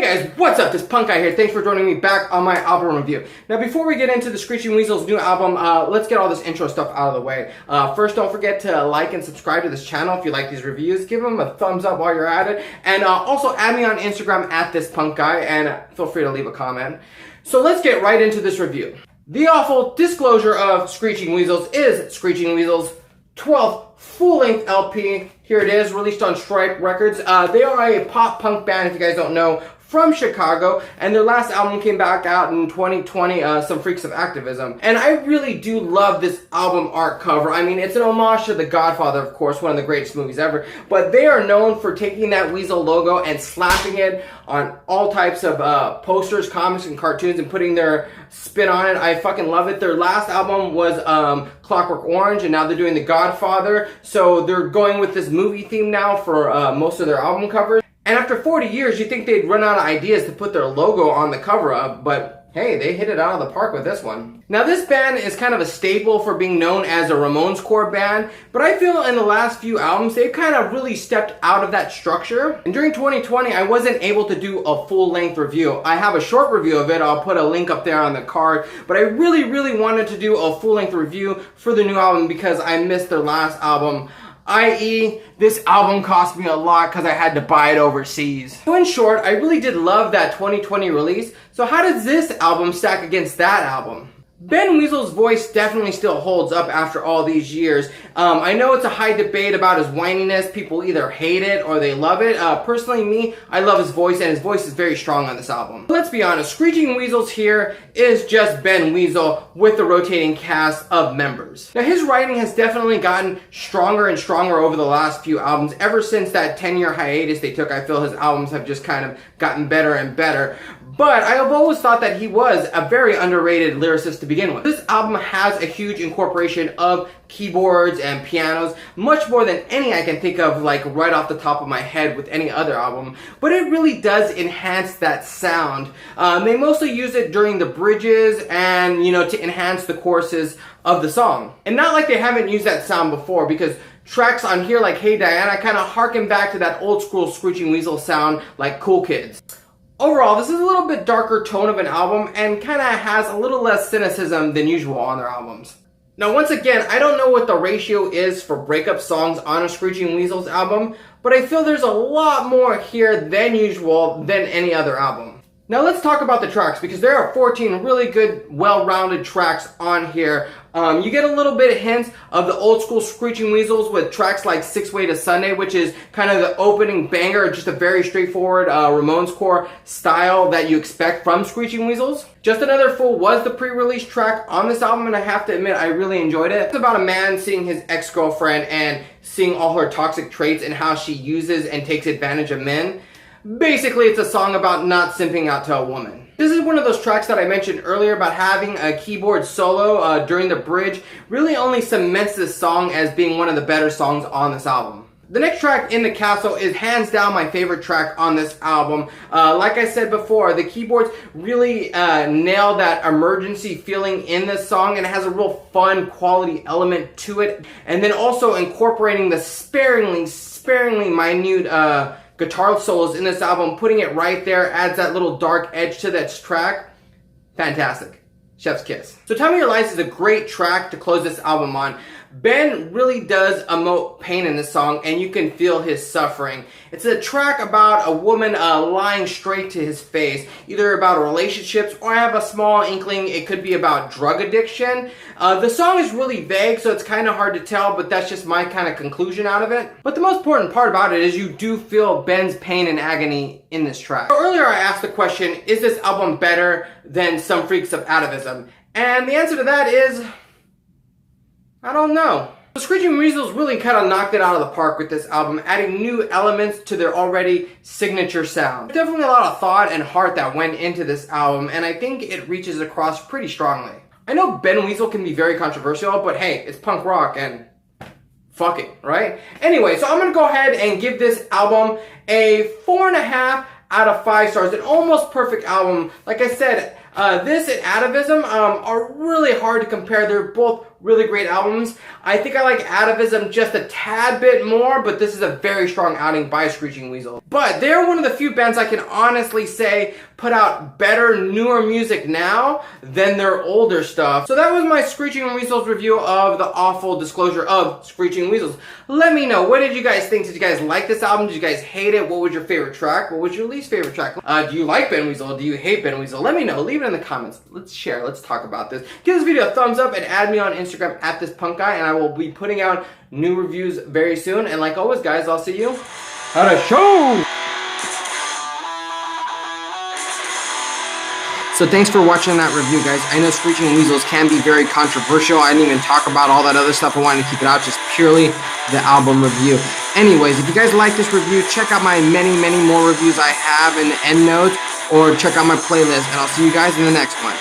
Hey guys, what's up? This punk guy here. Thanks for joining me back on my album review. Now before we get into the Screeching Weasels new album, let's get all this intro stuff out of the way. First, don't forget to like and subscribe to this channel if you like these reviews. Give them a thumbs up while you're at it. And also add me on Instagram at this punk guy, and feel free to leave a comment. So let's get right into this review. The awful disclosure of Screeching Weasels is Screeching Weasels' 12th full-length LP. Here it is, released on Stripe Records. They are a pop-punk band, if you guys don't know, from Chicago, and their last album came back out in 2020, Some Freaks of Activism. And I really do love this album art cover. I mean, it's an homage to The Godfather, of course, one of the greatest movies ever, but they are known for taking that Weasel logo and slapping it on all types of posters, comics, and cartoons and putting their spin on it. I fucking love it. Their last album was Clockwork Orange, and now they're doing The Godfather, so they're going with this movie theme now for most of their album covers. And after 40 years, you'd think they'd run out of ideas to put their logo on the cover of, but hey, they hit it out of the park with this one. Now this band is kind of a staple for being known as a Ramones core band, but I feel in the last few albums, they've kind of really stepped out of that structure. And during 2020, I wasn't able to do a full-length review. I have a short review of it, I'll put a link up there on the card, but I really wanted to do a full-length review for the new album because I missed their last album. I.e., this album cost me a lot because I had to buy it overseas. So in short, I really did love that 2020 release, so how does this album stack against that album? Ben Weasel's voice definitely still holds up after all these years. I know it's a high debate about his whininess. People either hate it or they love it. Personally, me, I love his voice, and his voice is very strong on this album. Let's be honest, Screeching Weasels here is just Ben Weasel with the rotating cast of members. Now, his writing has definitely gotten stronger and stronger over the last few albums. Ever since that 10-year hiatus they took, I feel his albums have just kind of gotten better and better. But I have always thought that he was a very underrated lyricist to begin with. This album has a huge incorporation of keyboards and pianos, much more than any I can think of, like right off the top of my head with any other album. But it really does enhance that sound. They mostly use it during the bridges and, you know, to enhance the choruses of the song. And not like they haven't used that sound before, because tracks on here like Hey Diana kind of harken back to that old school Screeching Weasel sound like Cool Kids. Overall, this is a little bit darker tone of an album and kind of has a little less cynicism than usual on their albums. Now, once again, I don't know what the ratio is for breakup songs on a Screeching Weasels album, but I feel there's a lot more here than usual than any other album. Now let's talk about the tracks, because there are 14 really good, well-rounded tracks on here. You get a little bit of hints of the old school Screeching Weasels with tracks like Six Way to Sunday, which is kind of the opening banger, just a very straightforward Ramones core style that you expect from Screeching Weasels. Just Another Fool was the pre-release track on this album, and I have to admit, I really enjoyed it. It's about a man seeing his ex-girlfriend and seeing all her toxic traits and how she uses and takes advantage of men. Basically, it's a song about not simping out to a woman. This is one of those tracks that I mentioned earlier about having a keyboard solo during the bridge. Really only cements this song as being one of the better songs on this album. The next track, In the Castle, is hands down my favorite track on this album. Like I said before, the keyboards really nail that emergency feeling in this song, and it has a real fun quality element to it. And then also incorporating the sparingly minute guitar solos in this album, putting it right there, adds that little dark edge to that track. Fantastic. Chef's kiss. So Time of Your Life is a great track to close this album on. Ben really does emote pain in this song, and you can feel his suffering. It's a track about a woman lying straight to his face, either about relationships, or I have a small inkling it could be about drug addiction. The song is really vague, so it's kind of hard to tell, but that's just my kind of conclusion out of it. But the most important part about it is you do feel Ben's pain and agony in this track. So earlier I asked the question, is this album better than Some Freaks of Activism? And the answer to that is, I don't know. The Screeching Weasels really kind of knocked it out of the park with this album, adding new elements to their already signature sound. There's definitely a lot of thought and heart that went into this album, and I think it reaches across pretty strongly. I know Ben Weasel can be very controversial, but hey, it's punk rock and fuck it, right? Anyway, so I'm gonna go ahead and give this album a 4.5 out of 5 stars. An almost perfect album. Like I said, This and Atavism are really hard to compare. They're both really great albums. I think I like Atavism just a tad bit more, but this is a very strong outing by Screeching Weasels. But they're one of the few bands I can honestly say put out better, newer music now than their older stuff. So that was my Screeching Weasels review of The Awful Disclosure of Screeching Weasels. Let me know, what did you guys think? Did you guys like this album? Did you guys hate it? What was your favorite track? What was your least favorite track? Do you like Ben Weasel? Do you hate Ben Weasel? Let me know. Leave it in the comments. Let's share. Let's talk about this. Give this video a thumbs up and add me on Instagram at @thispunkguy, and I will be putting out new reviews very soon. And like always, guys, I'll see you at a show! So thanks for watching that review, guys. I know Screeching Weasels can be very controversial. I didn't even talk about all that other stuff. I wanted to keep it out just purely the album review. Anyways, if you guys like this review, check out my many more reviews I have in the end notes, or check out my playlist, and I'll see you guys in the next one.